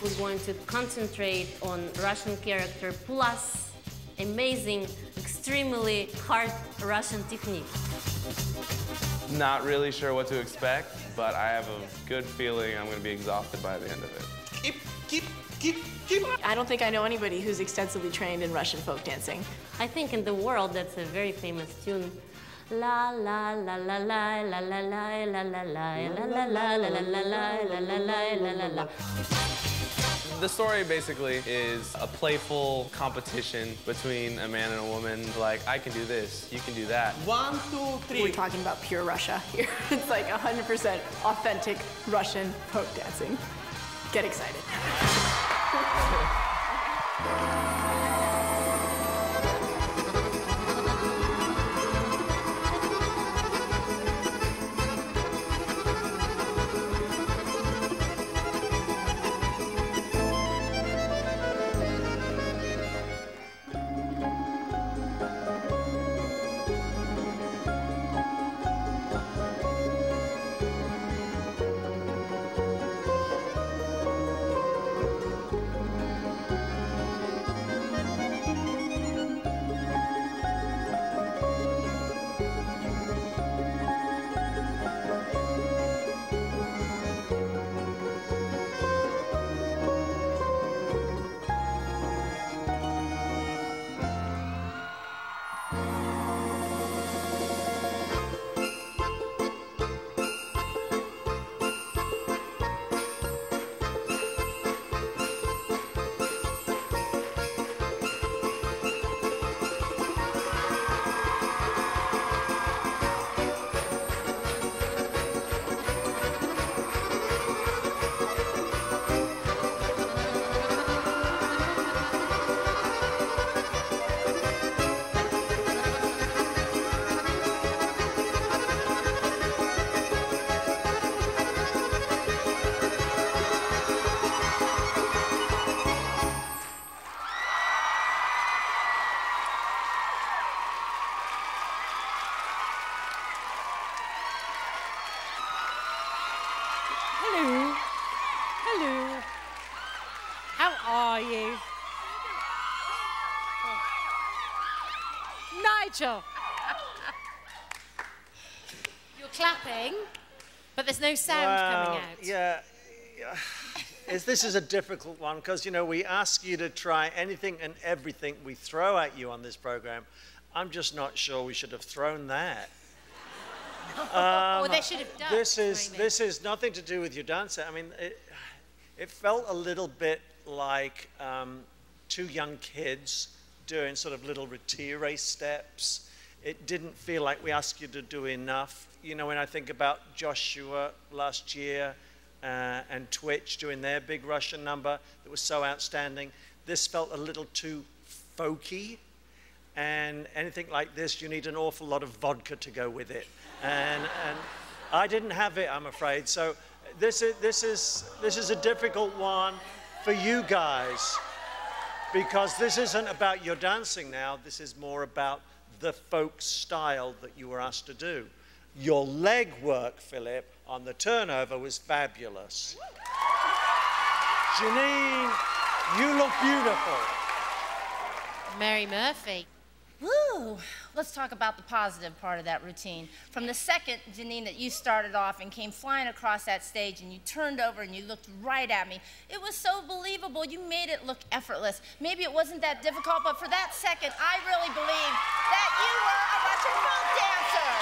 We're going to concentrate on Russian character plus amazing, extremely hard Russian technique. Not really sure what to expect, but I have a good feeling I'm going to be exhausted by the end of it. Keep. I don't think I know anybody who's extensively trained in Russian folk dancing. I think in the world that's a very famous tune. La la la la la la la la la la la la la la la la la la. The story basically is a playful competition between a man and a woman. Like, I can do this, you can do that. 1, 2, 3. We're talking about pure Russia here. It's like 100% authentic Russian folk dancing. Get excited. Hello. Hello. How are you? Nigel. You're clapping, but there's no sound coming out. Yeah. This is a difficult one because, you know, we ask you to try anything and everything we throw at you on this program. I'm just not sure we should have thrown that. Or they should have done. This is nothing to do with your dancer. I mean, it felt a little bit like two young kids doing sort of little retire steps. It didn't feel like we asked you to do enough. You know, when I think about Joshua last year and Twitch doing their big Russian number that was so outstanding, this felt a little too folky. And anything like this, you need an awful lot of vodka to go with it. And I didn't have it, I'm afraid. So this is a difficult one for you guys, because this isn't about your dancing now. This is more about the folk style that you were asked to do. Your leg work, Philip, on the turnover was fabulous. Janine, you look beautiful. Mary Murphy. Woo! Let's talk about the positive part of that routine. From the second, Janine, that you started off and came flying across that stage and you turned over and you looked right at me, it was so believable. You made it look effortless. Maybe it wasn't that difficult, but for that second, I really believed that you were a Russian folk dancer.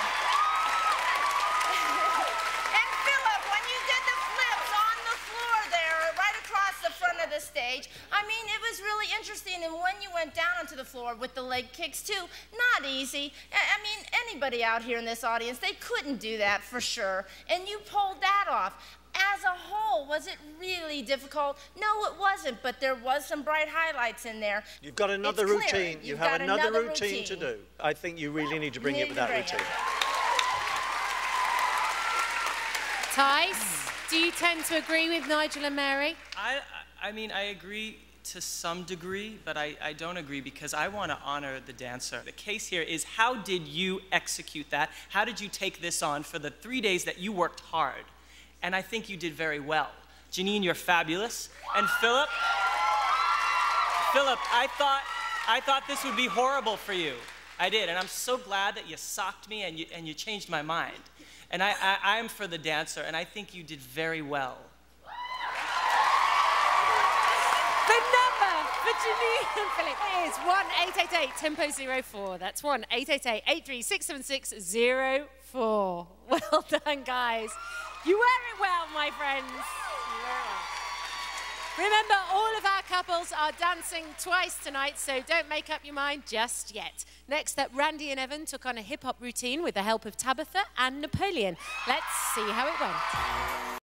And Philip, when you did the flips on the floor there, right across the front of the stage, I mean, it was really interesting. And when you went down onto the floor with the leg kicks too, not easy. I mean, anybody out here in this audience, they couldn't do that for sure. And you pulled that off. As a whole, was it really difficult? No, it wasn't, but there was some bright highlights in there. You've got another routine. You have another routine to do. I think you really need to bring it with that routine. Tice, do you tend to agree with Nigel and Mary? I mean, I agree to some degree, but I don't agree because I want to honor the dancer. The case here is, how did you execute that? How did you take this on for the 3 days that you worked hard? And I think you did very well. Janine, you're fabulous. And Philip, I thought this would be horrible for you. I did, and I'm so glad that you socked me and you changed my mind. And I am for the dancer, and I think you did very well. The number for Janine and Philip is 1-888-TEMPO-04. That's 1-888-836-7604. Well done, guys. You wear it well, my friends. You wear it well. Remember, all of our couples are dancing twice tonight, so don't make up your mind just yet. Next up, Randy and Evan took on a hip-hop routine with the help of Tabitha and Napoleon. Let's see how it went.